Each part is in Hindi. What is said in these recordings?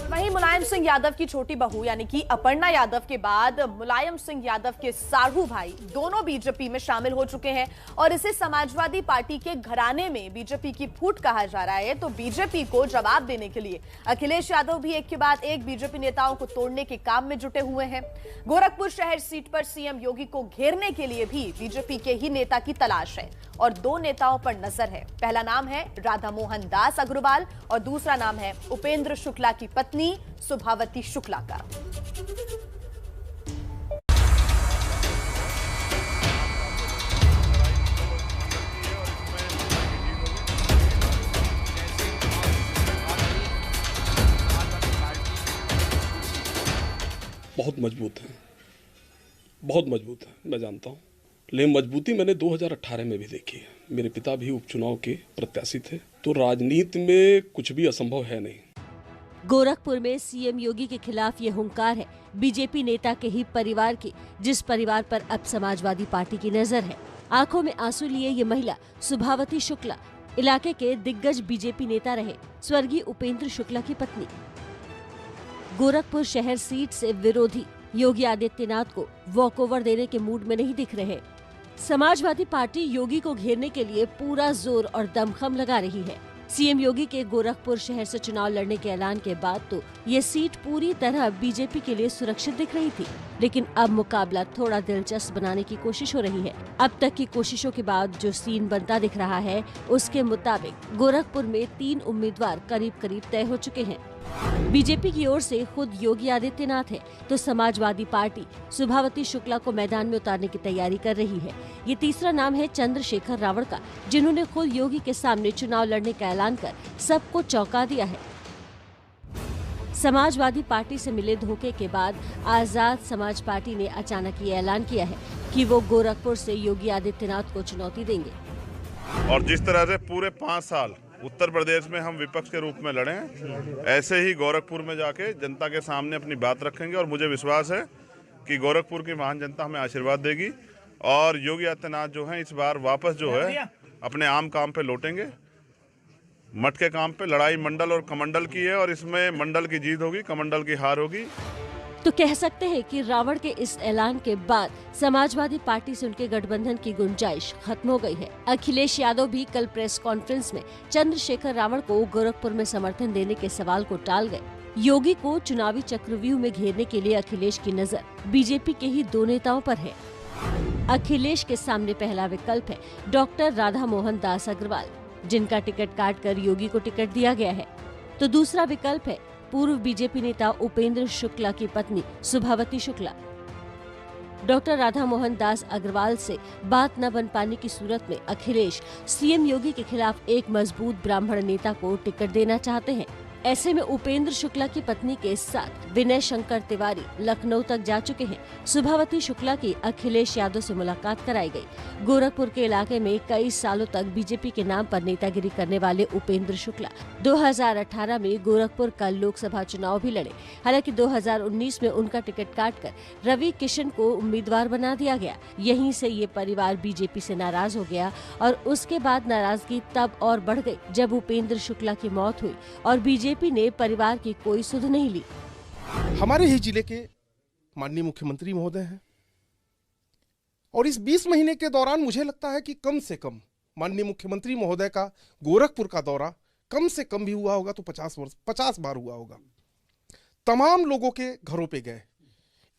वहीं मुलायम सिंह यादव की छोटी बहू यानी कि अपर्णा यादव के बाद मुलायम सिंह यादव के साढ़ू भाई दोनों बीजेपी में शामिल हो चुके हैं और इसे समाजवादी पार्टी के घराने में बीजेपी की फूट कहा जा रहा है। तो बीजेपी को जवाब देने के लिए अखिलेश यादव भी एक के बाद एक बीजेपी नेताओं को तोड़ने के काम में जुटे हुए हैं। गोरखपुर शहर सीट पर सीएम योगी को घेरने के लिए भी बीजेपी के ही नेता की तलाश है और दो नेताओं पर नजर है। पहला नाम है राधा मोहन दास अग्रवाल और दूसरा नाम है उपेंद्र शुक्ला की पत्नी सुभावती शुक्ला का। बहुत मजबूत है, बहुत मजबूत है, मैं जानता हूं। लेकिन मजबूती मैंने 2018 में भी देखी है। मेरे पिता भी उपचुनाव के प्रत्याशी थे। तो राजनीति में कुछ भी असंभव है नहीं। गोरखपुर में सीएम योगी के खिलाफ ये हुंकार है बीजेपी नेता के ही परिवार की, जिस परिवार पर अब समाजवादी पार्टी की नजर है। आंखों में आंसू लिए ये महिला सुभावती शुक्ला इलाके के दिग्गज बीजेपी नेता रहे स्वर्गीय उपेंद्र शुक्ला की पत्नी। गोरखपुर शहर सीट से विरोधी योगी आदित्यनाथ को वॉकओवर देने के मूड में नहीं दिख रहे। समाजवादी पार्टी योगी को घेरने के लिए पूरा जोर और दमखम लगा रही है। सीएम योगी के गोरखपुर शहर से चुनाव लड़ने के ऐलान के बाद तो ये सीट पूरी तरह बीजेपी के लिए सुरक्षित दिख रही थी, लेकिन अब मुकाबला थोड़ा दिलचस्प बनाने की कोशिश हो रही है। अब तक की कोशिशों के बाद जो सीन बनता दिख रहा है, उसके मुताबिक गोरखपुर में 3 उम्मीदवार करीब करीब तय हो चुके हैं। बीजेपी की ओर से खुद योगी आदित्यनाथ है, तो समाजवादी पार्टी सुभावती शुक्ला को मैदान में उतारने की तैयारी कर रही है। ये तीसरा नाम है चंद्रशेखर रावण का, जिन्होंने खुद योगी के सामने चुनाव लड़ने का ऐलान कर सबको चौंका दिया है। समाजवादी पार्टी से मिले धोखे के बाद आजाद समाज पार्टी ने अचानक ये ऐलान किया है कि वो गोरखपुर से योगी आदित्यनाथ को चुनौती देंगे। और जिस तरह से पूरे 5 साल उत्तर प्रदेश में हम विपक्ष के रूप में लड़े हैं, ऐसे ही गोरखपुर में जाके जनता के सामने अपनी बात रखेंगे और मुझे विश्वास है कि गोरखपुर की महान जनता हमें आशीर्वाद देगी और योगी आदित्यनाथ जो है इस बार वापस जो है अपने आम काम पे लौटेंगे। मठ के काम पे लड़ाई मंडल और कमंडल की है और इसमें मंडल की जीत होगी, कमंडल की हार होगी। तो कह सकते हैं कि रावण के इस ऐलान के बाद समाजवादी पार्टी से उनके गठबंधन की गुंजाइश खत्म हो गई है। अखिलेश यादव भी कल प्रेस कॉन्फ्रेंस में चंद्रशेखर रावण को गोरखपुर में समर्थन देने के सवाल को टाल गए। योगी को चुनावी चक्रव्यूह में घेरने के लिए अखिलेश की नजर बीजेपी के ही 2 नेताओं पर है। अखिलेश के सामने पहला विकल्प है डॉक्टर राधा मोहन दास अग्रवाल, जिनका टिकट काटकर योगी को टिकट दिया गया है। तो दूसरा विकल्प है पूर्व बीजेपी नेता उपेंद्र शुक्ला की पत्नी सुभावती शुक्ला। डॉक्टर राधा मोहन दास अग्रवाल से बात न बन पाने की सूरत में अखिलेश सीएम योगी के खिलाफ एक मजबूत ब्राह्मण नेता को टिकट देना चाहते हैं। ऐसे में उपेंद्र शुक्ला की पत्नी के साथ विनय शंकर तिवारी लखनऊ तक जा चुके हैं। सुभावती शुक्ला की अखिलेश यादव से मुलाकात कराई गई। गोरखपुर के इलाके में कई सालों तक बीजेपी के नाम पर नेतागिरी करने वाले उपेंद्र शुक्ला 2018 में गोरखपुर का लोकसभा चुनाव भी लड़े। हालांकि 2019 में उनका टिकट काटकर रवि किशन को उम्मीदवार बना दिया गया। यहीं से ये परिवार बीजेपी से नाराज हो गया और उसके बाद नाराजगी तब और बढ़ गई जब उपेंद्र शुक्ला की मौत हुई और बीजेपी ने परिवार की कोई सुध नहीं ली। हमारे ही जिले के माननीय मुख्यमंत्री महोदय हैं और इस 20 महीने के दौरान मुझे लगता है कि कम से कम माननीय मुख्यमंत्री महोदय का गोरखपुर का दौरा कम से कम भी हुआ होगा तो 50 बार हुआ होगा। तमाम लोगों के घरों पे गए,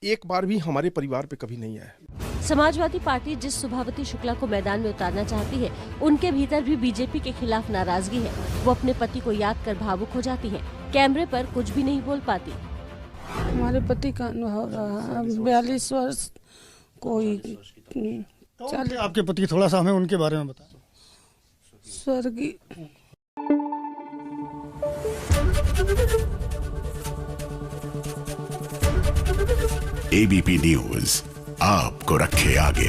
एक बार भी हमारे परिवार पे कभी नहीं आया। समाजवादी पार्टी जिस सुभावती शुक्ला को मैदान में उतारना चाहती है, उनके भीतर भी बीजेपी के खिलाफ नाराजगी है। वो अपने पति को याद कर भावुक हो जाती है, कैमरे पर कुछ भी नहीं बोल पाती। हमारे पति का अनुभव रहा 42 वर्ष कोई तो आपके पति थोड़ा सा हमें उनके बारे में बताएं। स्वर्गीय एबीपी न्यूज आपको रखे आगे।